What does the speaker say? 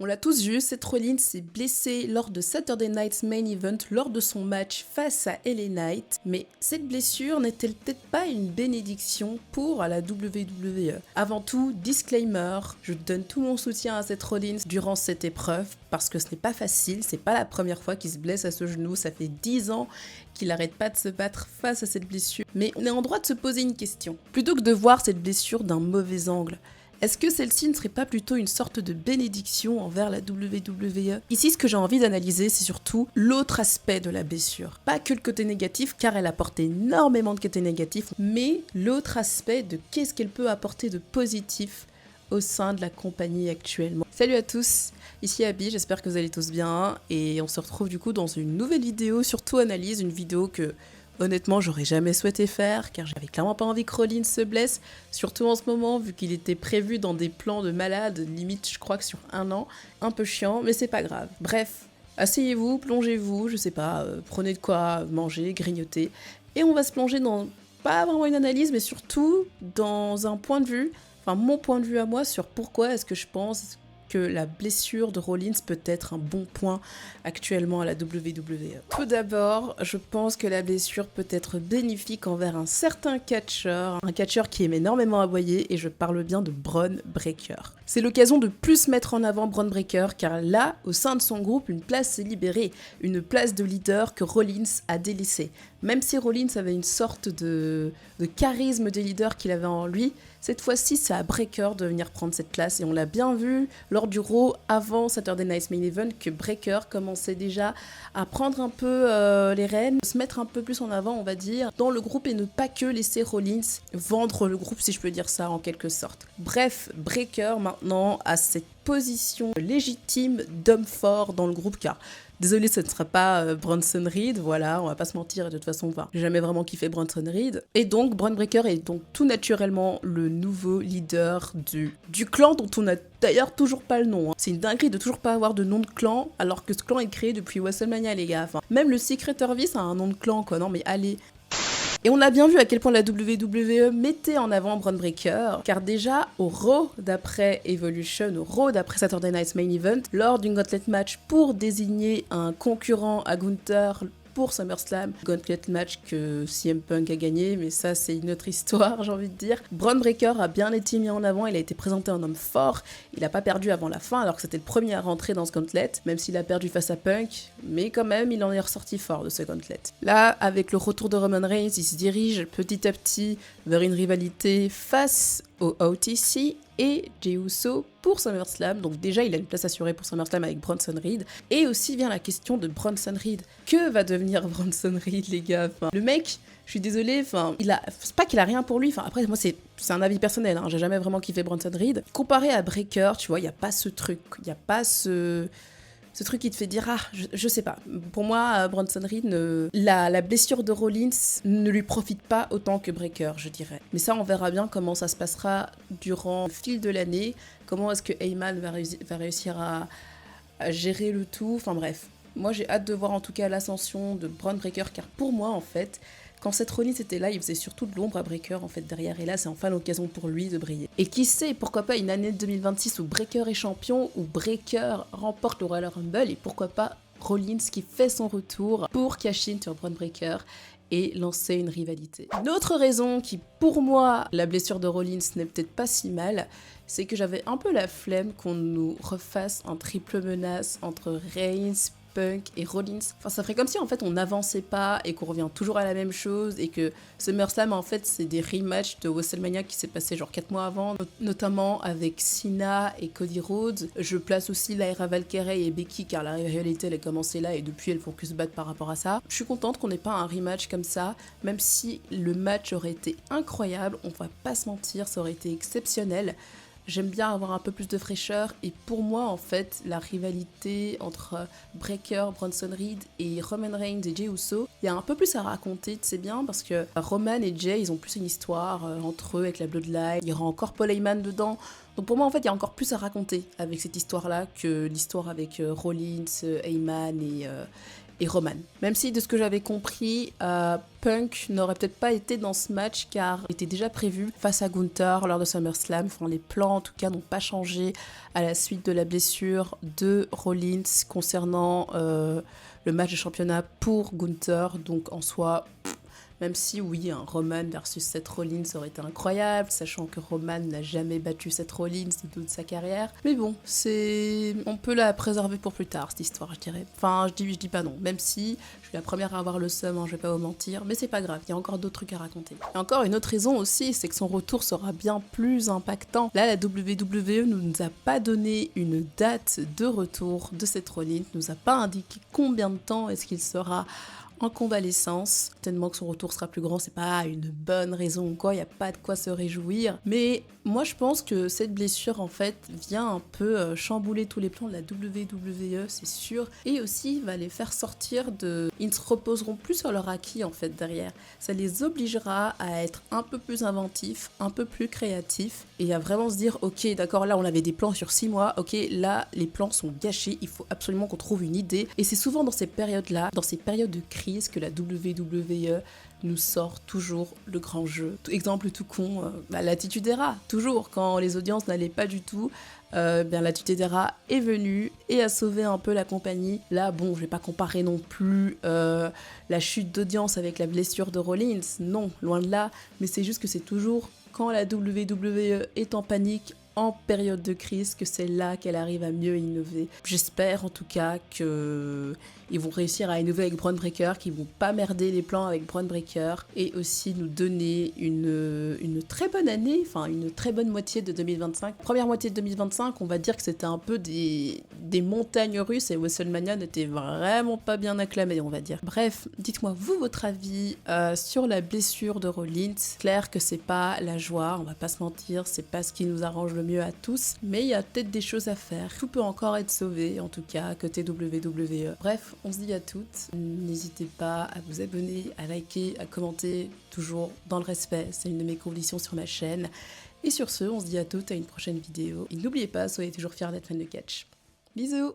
On l'a tous vu, Seth Rollins s'est blessé lors de Saturday Night's Main Event lors de son match face à LA Knight, mais cette blessure n'est-elle peut-être pas une bénédiction pour la WWE? Avant tout, disclaimer, je donne tout mon soutien à Seth Rollins durant cette épreuve parce que ce n'est pas facile, c'est pas la première fois qu'il se blesse à ce genou, ça fait 10 ans qu'il n'arrête pas de se battre face à cette blessure. Mais on est en droit de se poser une question. Plutôt que de voir cette blessure d'un mauvais angle, est-ce que celle-ci ne serait pas plutôt une sorte de bénédiction envers la WWE? Ici, ce que j'ai envie d'analyser, c'est surtout l'autre aspect de la blessure. Pas que le côté négatif, car elle apporte énormément de côtés négatifs, mais l'autre aspect de qu'est-ce qu'elle peut apporter de positif au sein de la compagnie actuellement. Salut à tous, ici Abby, j'espère que vous allez tous bien, et on se retrouve du coup dans une nouvelle vidéo, surtout analyse, une vidéo que honnêtement, j'aurais jamais souhaité faire, car j'avais clairement pas envie que Rollins se blesse, surtout en ce moment, vu qu'il était prévu dans des plans de malade, limite, je crois que sur 1 an. Un peu chiant, mais c'est pas grave. Bref, asseyez-vous, plongez-vous, je sais pas, prenez de quoi manger, grignoter, et on va se plonger dans, pas vraiment une analyse, mais surtout dans un point de vue, enfin mon point de vue à moi, sur pourquoi est-ce que je pense que la blessure de Rollins peut être un bon point actuellement à la WWE. Tout d'abord, je pense que la blessure peut être bénéfique envers un certain catcheur, un catcheur qui aime énormément aboyer, et je parle bien de Bron Breakker. C'est l'occasion de plus mettre en avant Bron Breakker, car là, au sein de son groupe, une place s'est libérée, une place de leader que Rollins a délaissée. Même si Rollins avait une sorte de charisme de leader qu'il avait en lui, cette fois-ci, c'est à Breakker de venir prendre cette place, et on l'a bien vu lors du Raw avant Saturday Night's Main Event que Breakker commençait déjà à prendre un peu les rênes, se mettre un peu plus en avant, on va dire, dans le groupe et ne pas que laisser Rollins vendre le groupe, si je peux dire ça en quelque sorte. Bref, Breakker maintenant a cette position légitime d'homme fort dans le groupe, car désolé, ce ne sera pas Bronson Reed, voilà, on va pas se mentir, de toute façon, j'ai jamais vraiment kiffé Bronson Reed. Et donc, Bron Breakker est donc tout naturellement le nouveau leader du clan dont on n'a d'ailleurs toujours pas le nom. Hein. C'est une dinguerie de toujours pas avoir de nom de clan, alors que ce clan est créé depuis WrestleMania, les gars. Enfin, même le Secret Service a un nom de clan, quoi. Non, mais allez. Et on a bien vu à quel point la WWE mettait en avant Bron Breakker, car déjà au Raw d'après Evolution, au Raw d'après Saturday Night's Main Event, lors d'une gauntlet match pour désigner un concurrent à Gunther pour SummerSlam, gauntlet match que CM Punk a gagné, mais ça c'est une autre histoire, j'ai envie de dire. Bron Breakker a bien été mis en avant, il a été présenté en homme fort, il a pas perdu avant la fin alors que c'était le premier à rentrer dans ce gauntlet, même s'il a perdu face à Punk, mais quand même il en est ressorti fort de ce gauntlet. Là, avec le retour de Roman Reigns, il se dirige petit à petit vers une rivalité face au OTC et Jey Uso pour SummerSlam. Donc déjà, il a une place assurée pour SummerSlam avec Bronson Reed. Et aussi vient la question de Bronson Reed. Que va devenir Bronson Reed, les gars? Enfin, le mec, je suis désolée, enfin, c'est pas qu'il a rien pour lui. Enfin, après, moi, c'est un avis personnel. Hein, j'ai jamais vraiment kiffé Bronson Reed. Comparé à Breakker, tu vois, il y a pas ce truc, il y a pas ce truc qui te fait dire, ah, je sais pas. Pour moi, Bronson Reed, la blessure de Rollins ne lui profite pas autant que Breakker, je dirais. Mais ça, on verra bien comment ça se passera durant le fil de l'année. Comment est-ce que Heyman va réussir à gérer le tout. Enfin bref. Moi, j'ai hâte de voir en tout cas l'ascension de Bron Breakker, car pour moi, en fait, quand Seth Rollins était là, il faisait surtout de l'ombre à Breakker en fait derrière, et là c'est enfin l'occasion pour lui de briller. Et qui sait, pourquoi pas une année 2026 où Breakker est champion, où Breakker remporte le Royal Rumble, et pourquoi pas Rollins qui fait son retour pour cash in sur Bron Breakker et lancer une rivalité. Une autre raison qui, pour moi, la blessure de Rollins n'est peut-être pas si mal, c'est que j'avais un peu la flemme qu'on nous refasse un triple menace entre Reigns, Punk et Rollins. Enfin, ça ferait comme si en fait on n'avançait pas et qu'on revient toujours à la même chose, et que SummerSlam en fait c'est des rematchs de WrestleMania qui s'est passé genre 4 mois avant, notamment avec Cena et Cody Rhodes. Je place aussi Lyra Valkyrie et Becky, car la rivalité elle a commencé là et depuis elles font que se battre par rapport à ça. Je suis contente qu'on n'ait pas un rematch comme ça, même si le match aurait été incroyable, on va pas se mentir, ça aurait été exceptionnel. J'aime bien avoir un peu plus de fraîcheur, et pour moi en fait la rivalité entre Breakker, Bronson Reed et Roman Reigns et Jey Uso, il y a un peu plus à raconter, c'est bien, parce que Roman et Jey ils ont plus une histoire entre eux avec la Bloodline, il y aura encore Paul Heyman dedans, donc pour moi en fait il y a encore plus à raconter avec cette histoire là que l'histoire avec Rollins, Heyman et Roman. Même si de ce que j'avais compris, Punk n'aurait peut-être pas été dans ce match car il était déjà prévu face à Gunther lors de SummerSlam. Enfin, les plans en tout cas n'ont pas changé à la suite de la blessure de Rollins concernant le match de championnat pour Gunther. Donc en soi, même si oui, un Roman versus Seth Rollins aurait été incroyable, sachant que Roman n'a jamais battu Seth Rollins de toute sa carrière. Mais bon, on peut la préserver pour plus tard, cette histoire, je dirais. Enfin, je dis pas non, même si je suis la première à avoir le seum, hein, je vais pas vous mentir, mais c'est pas grave, il y a encore d'autres trucs à raconter. Et encore une autre raison aussi, c'est que son retour sera bien plus impactant. Là, la WWE ne nous a pas donné une date de retour de Seth Rollins, nous a pas indiqué combien de temps est-ce qu'il sera en convalescence. Tellement que son retour sera plus grand, c'est pas une bonne raison ou quoi, il n'y a pas de quoi se réjouir. Mais moi je pense que cette blessure en fait vient un peu chambouler tous les plans de la WWE, c'est sûr. Et aussi va les faire sortir de... Ils ne se reposeront plus sur leur acquis en fait derrière. Ça les obligera à être un peu plus inventifs, un peu plus créatifs et à vraiment se dire ok d'accord là on avait des plans sur 6 mois, ok là les plans sont gâchés, il faut absolument qu'on trouve une idée. Et c'est souvent dans ces périodes-là, dans ces périodes de crise que la WWE nous sort toujours le grand jeu. Exemple tout con, l'Attitude Era, toujours, quand les audiences n'allaient pas du tout, bien l'Attitude Era est venue et a sauvé un peu la compagnie. Là, bon, je vais pas comparer non plus la chute d'audience avec la blessure de Rollins, non, loin de là, mais c'est juste que c'est toujours quand la WWE est en panique, en période de crise, que c'est là qu'elle arrive à mieux innover. J'espère en tout cas qu'ils vont réussir à innover avec Bron Breakker, qu'ils vont pas merder les plans avec Bron Breakker et aussi nous donner une très bonne année, enfin une très bonne moitié de 2025. Première moitié de 2025, on va dire que c'était un peu des montagnes russes et WrestleMania n'était vraiment pas bien acclamé, on va dire. Bref, dites-moi vous votre avis sur la blessure de Rollins. Clair que c'est pas la joie, on va pas se mentir, c'est pas ce qui nous arrange le mieux à tous, mais il y a peut-être des choses à faire. Tout peut encore être sauvé, en tout cas, côté WWE. Bref, on se dit à toutes, n'hésitez pas à vous abonner, à liker, à commenter, toujours dans le respect, c'est une de mes conditions sur ma chaîne. Et sur ce, on se dit à toutes à une prochaine vidéo. Et n'oubliez pas, soyez toujours fiers d'être fan de catch. Bisous!